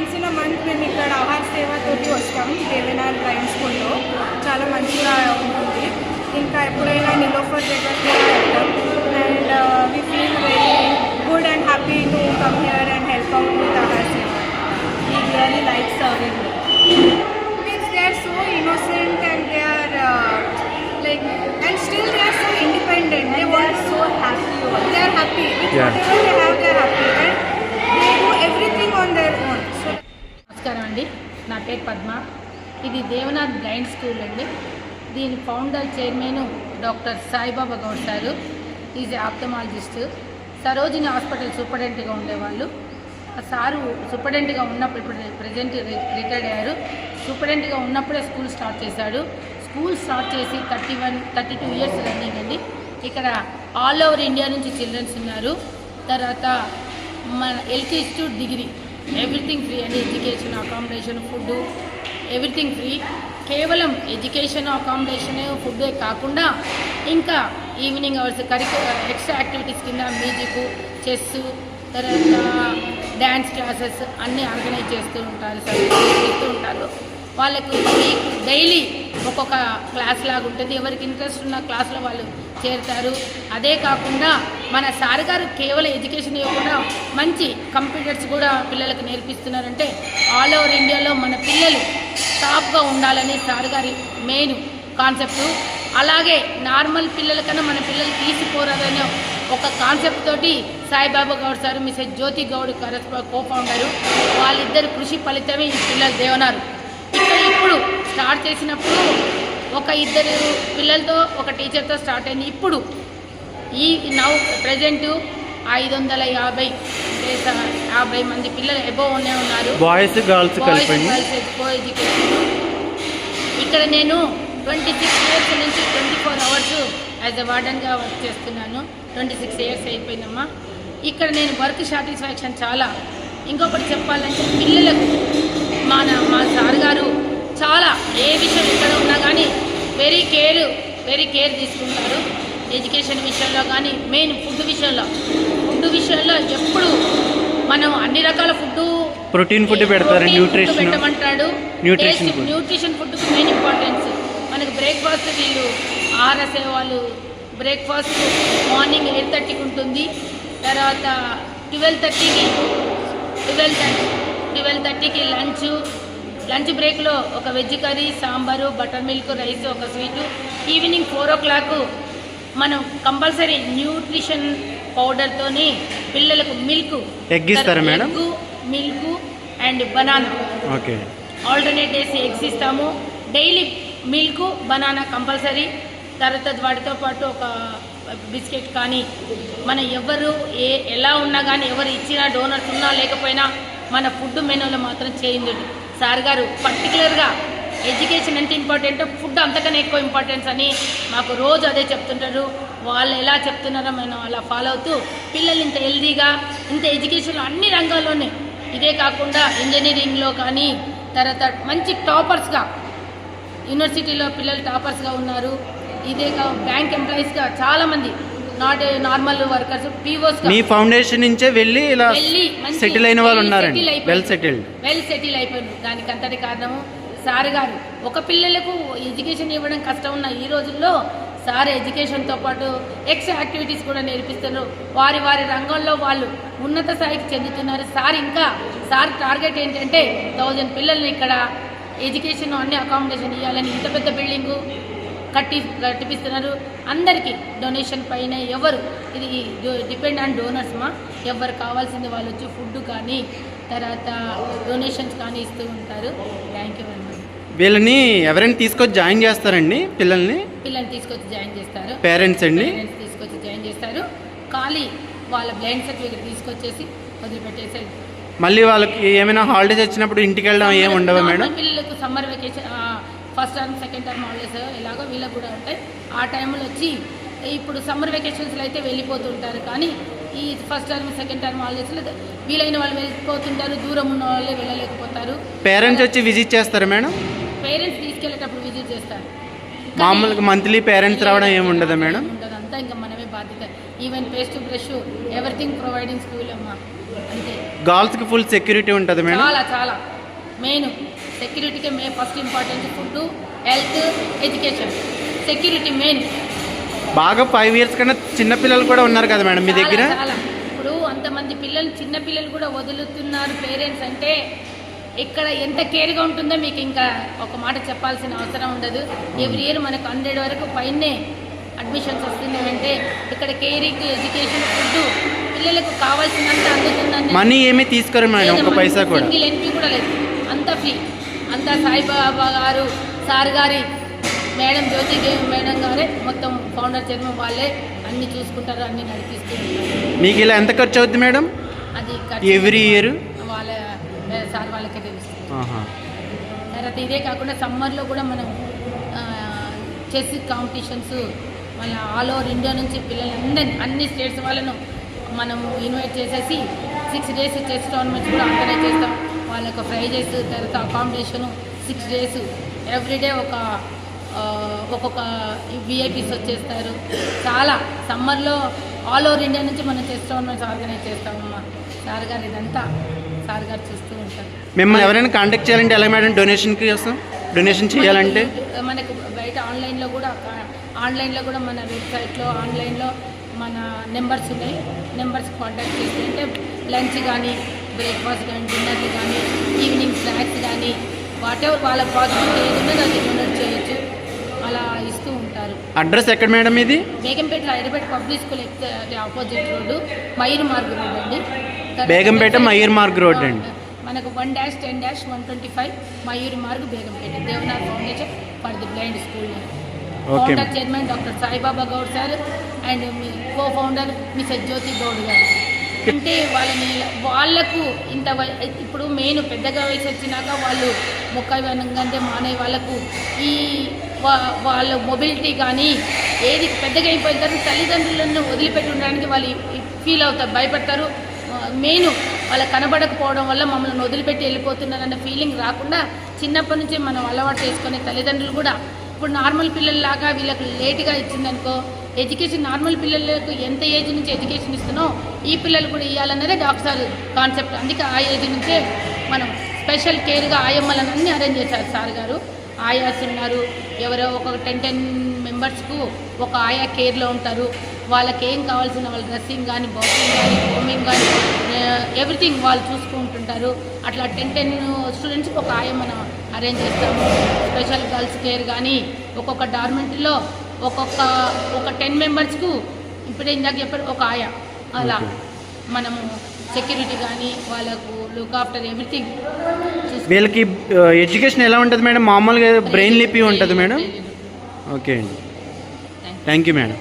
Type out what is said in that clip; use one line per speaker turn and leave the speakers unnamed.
Once in a month మేము ఇక్కడ ఆహార సేవతోటి వస్తాం దేవనాథ్ బ్లైండ్ స్కూల్లో. చాలా మంచిగా ఉంటుంది. ఇంకా ఎప్పుడైనా నిలోఫర్ దగ్గరికి వెళ్తాం. And we feel very good and happy to come here and help out with ఆహార సేవ. We really like serving. Means they are so innocent and they are like and still they are so independent. They are so happy. They are happy with whatever they have. They are happy and they do everything on their own. So
నమస్కారం అండి, నా పేరు పద్మ. ఇది Devanath blind school అండి. దీని founder chairman doctor Saibaba Goud sir. Is ophthalmologist. Sarojini hospital సూపరింటెండెంట్గా ఉండేవాళ్ళు. Sir సూపరింటెండెంట్గా ఉన్నప్పుడు, ఇప్పుడు ప్రజెంట్ రిటైర్డ్ అయ్యారు. సూపరింటెండెంట్గా ఉన్నప్పుడే స్కూల్ స్టార్ట్ చేశాడు. స్కూల్ స్టార్ట్ చేసి 32 ఇయర్స్ రన్నింగ్ అండి. ఇక్కడ ఆల్ ఓవర్ ఇండియా నుంచి చిల్డ్రన్స్ ఉన్నారు. తర్వాత మన LKG to degree everything free అండి. Education, accommodation, food everything free. కేవలం ఎడ్యుకేషన్, అకామిడేషన్, ఫుడ్డే కాకుండా ఇంకా ఈవినింగ్ అవర్స్ ఎక్స్ట్రా యాక్టివిటీస్ కింద మ్యూజిక్, చెస్, తర్వాత డ్యాన్స్ క్లాసెస్ అన్నీ ఆర్గనైజ్ చేస్తూ ఉంటారు, చేస్తూ ఉంటారు. వాళ్ళకి డైలీ ఒక్కొక్క క్లాస్ లాగా ఉంటుంది. ఎవరికి ఇంట్రెస్ట్ ఉన్న క్లాస్లో వాళ్ళు చేరుతారు. అదే కాకుండా మన సార్ గారు కేవలం ఎడ్యుకేషన్ ఇవ్వకుండా మంచి కంప్యూటర్స్ కూడా పిల్లలకు నేర్పిస్తున్నారంటే ఆల్ ఓవర్ ఇండియాలో మన పిల్లలు టాప్గా ఉండాలని సార్ గారి మెయిన్ కాన్సెప్టు. అలాగే నార్మల్ పిల్లల కన్నా మన పిల్లలు తీసిపోరాదనే ఒక కాన్సెప్ట్ తోటి సాయిబాబా గౌడ్ సార్, మిసెస్ జ్యోతి గౌడ్ కో ఫౌండరు, వాళ్ళిద్దరి కృషి ఫలితమే ఈ పిల్లలు దేవనారు. ఇప్పుడు స్టార్ట్ చేసినప్పుడు ఒక 2 పిల్లలతో, ఒక టీచర్తో స్టార్ట్ అయింది. ఇప్పుడు ఈ నౌ ప్రజెంట్ 550 మంది పిల్లలు అబోవ్ ఉన్నారు.
Boys girls
co education. ఇక్కడ నేను 26 ఇయర్స్ నుంచి 24 అవర్స్ యాజ్ ఎ వార్డెన్గా వర్క్ చేస్తున్నాను. 26 ఇయర్స్ అయిపోయిందమ్మా. ఇక్కడ నేను వర్క్ సాటిస్ఫాక్షన్ చాలా. ఇంకొకటి చెప్పాలంటే పిల్లలకు మా సార్ గారు చాలా ఏ విషయం ఇక్కడ ఉన్నా కానీ వెరీ కేర్ తీసుకుంటారు. ఎడ్యుకేషన్ విషయంలో కానీ, మెయిన్ ఫుడ్ విషయంలో ఎప్పుడు మనం అన్ని రకాల
ప్రోటీన్ ఫుడ్ పెడతారు,
పెట్టమంటాడు. న్యూట్రిషన్ ఫుడ్కి మెయిన్ ఇంపార్టెన్స్. మనకు బ్రేక్ఫాస్ట్ వీళ్ళు ఆహార సేవలు బ్రేక్ఫాస్ట్ మార్నింగ్ 8:30కి ఉంటుంది. తర్వాత 12:30కి లంచ్ బ్రేక్లో ఒక veg curry, sambar, buttermilk, rice, ఒక స్వీటు. ఈవినింగ్ 4 o'clock మనం కంపల్సరీ న్యూట్రిషన్ పౌడర్తోని పిల్లలకు
ఎగ్ ఇస్తారా madam?
Milk and banana.
Okay.
Alternate days eggs ఇస్తాము. Daily milk, banana compulsory. తర్వాత వాటితో పాటు ఒక బిస్కెట్ కానీ, మన ఎవరు ఎలా ఉన్నా కానీ, ఎవరు ఇచ్చినా, డోనర్స్ ఉన్నా లేకపోయినా మన ఫుడ్ మెనూలో మాత్రం చేంజ్. సార్ గారు పర్టికులర్గా ఎడ్యుకేషన్ ఎంత ఇంపార్టెంటో ఫుడ్ అంతకన్నా ఎక్కువ ఇంపార్టెన్స్ అని మాకు రోజు అదే చెప్తుంటారు. వాళ్ళు ఎలా చెప్తున్నారో మనం అలా ఫాలో అవుతూ పిల్లలు ఇంత హెల్దీగా, ఇంత ఎడ్యుకేషన్లో అన్ని రంగాల్లోనే, ఇదే కాకుండా ఇంజనీరింగ్లో కానీ, తర్వాత మంచి టాపర్స్గా యూనివర్సిటీలో పిల్లలు టాపర్స్గా ఉన్నారు. ఇదే బ్యాంక్ ఎంప్లాయీస్గా చాలామంది, not normal workers, POs.
Me foundation నుంచే వెళ్ళి సెటిల్ అయిన వాళ్ళు ఉన్నారండి. వెల్
సెటిల్ అయిపోయారు. దానికి అంతటి కారణము సార్ గారు. ఒక పిల్లలకు ఎడ్యుకేషన్ ఇవ్వడం కష్టం ఉన్న ఈ రోజుల్లో సార్ ఎడ్యుకేషన్తో పాటు ఎక్స్ట్రా యాక్టివిటీస్ కూడా నేర్పిస్తున్నారు. వారి రంగంలో వాళ్ళు ఉన్నత స్థాయికి చెందుతున్నారు. సార్ టార్గెట్ ఏంటంటే 1000 పిల్లల్ని ఇక్కడ ఎడ్యుకేషన్ అన్ని అకామిడేషన్ ఇవ్వాలని ఇంత పెద్ద బిల్డింగు కట్టిపిస్తున్నారు. అందరికీ డొనేషన్ పైన ఎవరు ఇది డిపెండ్ ఆన్ డోనర్స్ ఎవరు కావాల్సింది వాళ్ళు వచ్చి ఫుడ్ కానీ, తర్వాత డొనేషన్స్ కానీ ఇస్తూ ఉంటారు. Thank you very much.
వీళ్ళని ఎవరైనా తీసుకొచ్చి జాయిన్ చేస్తారండి? పిల్లల్ని
తీసుకొచ్చి జాయిన్ చేస్తారు.
పేరెంట్స్
తీసుకొచ్చి జాయిన్ చేస్తారు. ఖాళీ వాళ్ళ బ్లైండ్ సర్టిఫికేట్ తీసుకొచ్చేసి వదిలిపెట్టేసి
మళ్ళీ వాళ్ళకి ఏమైనా హాలిడేస్ వచ్చినప్పుడు ఇంటికి వెళ్ళడం ఏమి ఉండవా మేడం?
పిల్లలకు summer vacation, first term, second term holidays ఎలాగో వీళ్ళకి కూడా ఉంటాయి. ఆ టైంలో వచ్చి ఇప్పుడు సమ్మర్ వెకేషన్స్లో అయితే వెళ్ళిపోతుంటారు. కానీ ఈ ఫస్ట్ టర్మ్, సెకండ్ టర్మ్ హాలిడేస్లో వీలైన వాళ్ళు వెళ్ళిపోతుంటారు. దూరం ఉన్న వాళ్ళే వెళ్ళలేకపోతారు.
పేరెంట్స్ వచ్చి విజిట్ చేస్తారా మేడం?
పేరెంట్స్ తీసుకెళ్ళేటప్పుడు విజిట్ చేస్తారు.
మామూలుగా మంత్లీ పేరెంట్స్ రావడం ఏమి ఉండదా మేడం?
ఉండదు. అంతా ఇంకా మనమే బాధ్యత. Even paste to brush everything providing school అమ్మా. అంతే.
గర్ల్స్కి ఫుల్ సెక్యూరిటీ ఉంటుంది మేడం.
చాలా చాలా మెయిన్ సెక్యూరిటీకే first importance. Food, health, education, security main.
బాగా 5 years కన్నా చిన్న పిల్లలు కూడా ఉన్నారు కదా మేడం మీ దగ్గర.
చాలా ఇప్పుడు అంతమంది పిల్లలు, చిన్న పిల్లలు కూడా వదులుతున్నారు పేరెంట్స్ అంటే ఇక్కడ ఎంత కేర్గా ఉంటుందో మీకు ఇంకా ఒక మాట చెప్పాల్సిన అవసరం ఉండదు. ఎవ్రీ ఇయర్ మనకు 100 వరకు పైనే అడ్మిషన్స్ వస్తున్నాయంటే ఇక్కడ కేరింగ్, ఎడ్యుకేషన్, ఫుడ్ పిల్లలకు కావాల్సినంత అందుతుందండి.
మనీ ఏమీ తీసుకోరు మేడం, ఒక పైసా కూడా.
సింగిల్ ఎంపీ కూడా లేదు, అంతా ఫ్రీ. అంతా సాయిబాబా గారు, సార్ గారి, మేడం జ్యోతి మేడం గారే మొత్తం ఫౌండర్ చైర్మన్ వాళ్ళే అన్ని చూసుకుంటారు, అన్ని నడిపిస్తుంటారు.
మీకు ఇలా ఎంత ఖర్చు అవుతుంది మేడం
అది
ఎవ్రీ ఇయర్?
వాళ్ళ సార్ వాళ్ళకే తెలుస్తుంది. తర్వాత ఇదే కాకుండా సమ్మర్లో కూడా మనం చెస్ కాంపిటీషన్స్ మళ్ళీ ఆల్ ఓవర్ ఇండియా నుంచి పిల్లలందరినీ, అన్ని స్టేట్స్ వాళ్ళను మనం ఇన్వైట్ చేసేసి 6 days చెస్ టోర్నమెంట్స్ కూడా ఆర్గనైజ్ చేస్తాం. వాళ్ళకు ప్రైజెస్, తర్వాత అకామిడేషను 6 days ఎవ్రీడే ఒక్కొక్క విఐపీస్ వచ్చేస్తారు. చాలా సమ్మర్లో ఆల్ ఓవర్ ఇండియా నుంచి మనం చెస్ టోర్నమెంట్స్ ఆర్గనైజ్ చేస్తామమ్మా. సార్ గారు ఇదంతా సార్ గారు చూస్తూ ఉంటారు.
మిమ్మల్ని ఎవరైనా కాంటాక్ట్ చేయాలంటే ఎలా మేడం డొనేషన్కి వస్తాం? డొనేషన్ చేయాలంటే
మనకు బయట ఆన్లైన్లో కూడా మన వెబ్సైట్లో ఆన్లైన్లో మన నెంబర్స్ ఉన్నాయి. నెంబర్స్ కాంటాక్ట్ చేస్తుంటే లంచ్ కానీ, బ్రేక్ఫాస్ట్ కానీ, డిన్నర్లు కానీ, ఈవినింగ్ స్నాక్స్ కానీ, వాటెవర్ వాళ్ళ పాసిబిలిటీ ఏది ఉన్నదో అది డొనేట్ చేయొచ్చు. అలా ఇస్తూ ఉంటారు.
అడ్రస్ ఎక్కడ మేడం ఇది?
Begumpet Hyderabad public school opposite road, Mayur Marg road అండి.
బేగంపేట మయూర్ మార్గ్ రోడ్ అండి.
మనకు 1-10-125 Mayur Marg, Begumpet. Devanath foundation for the blind school. Founder chairman doctor Saibaba Goud sir and మీ cofounder Mrs Jyoti Goud గారు. అంటే వాళ్ళకు ఇంత ఇప్పుడు మెయిన్ పెద్దగా వయసు వచ్చినాక వాళ్ళు మొక్కవనంగానే మానే వాళ్ళకు ఈ వాళ్ళ మొబిలిటీ కానీ ఏది పెద్దగా అయిపోయిన తర్వాత తల్లిదండ్రులను వదిలిపెట్టి ఉండడానికి వాళ్ళు ఫీల్ అవుతారు, భయపడతారు. మెయిన్ వాళ్ళకి కనబడకపోవడం వల్ల మమ్మల్ని వదిలిపెట్టి వెళ్ళిపోతున్నారన్న ఫీలింగ్ రాకుండా చిన్నప్పటి నుంచి మనం అలవాటు చేసుకునే తల్లిదండ్రులు కూడా ఇప్పుడు నార్మల్ పిల్లల్లాగా వీళ్ళకి లేట్గా ఇచ్చిందనుకో ఎడ్యుకేషన్, నార్మల్ పిల్లలకు ఎంత ఏజ్ నుంచి ఎడ్యుకేషన్ ఇస్తున్నో ఈ పిల్లలు కూడా ఇవ్వాలన్నదే డాక్టర్ కాన్సెప్ట్. అందుకే ఆ ఏజ్ నుంచే మనం స్పెషల్ కేర్గా ఆయమ్మలను అన్నీ అరేంజ్ చేశారు సార్ గారు. ఆయాస్ ఉన్నారు, ఎవరో ఒక 10 మెంబర్స్కు ఒక ఆయా కేర్లో ఉంటారు. వాళ్ళకి ఏం కావాల్సిన వాళ్ళ డ్రెస్సింగ్ కానీ, బాక్సింగ్ కానీ, హోమింగ్ కానీ, ఎవ్రీథింగ్ వాళ్ళు చూసుకుంటుంటారు. అట్లా 10 స్టూడెంట్స్కి ఒక ఆయా మనం అరేంజ్ చేస్తాము. స్పెషల్ గర్ల్స్ కేర్ కానీ ఒక్కొక్క డార్మెంటరీలో ఒక 10 మెంబర్స్కు ఇప్పుడే ఇందాక చెప్పారు ఒక ఆయా. అలా మనము సెక్యూరిటీ కానీ వాళ్ళకు లుక్ ఆఫ్టర్ ఎవ్రీథింగ్.
వీళ్ళకి ఎడ్యుకేషన్ ఎలా ఉంటుంది మేడం? మామూలుగా బ్రెయిన్ లిపి ఉంటుంది మేడం. ఓకే అండి, థ్యాంక్ యూ మేడం.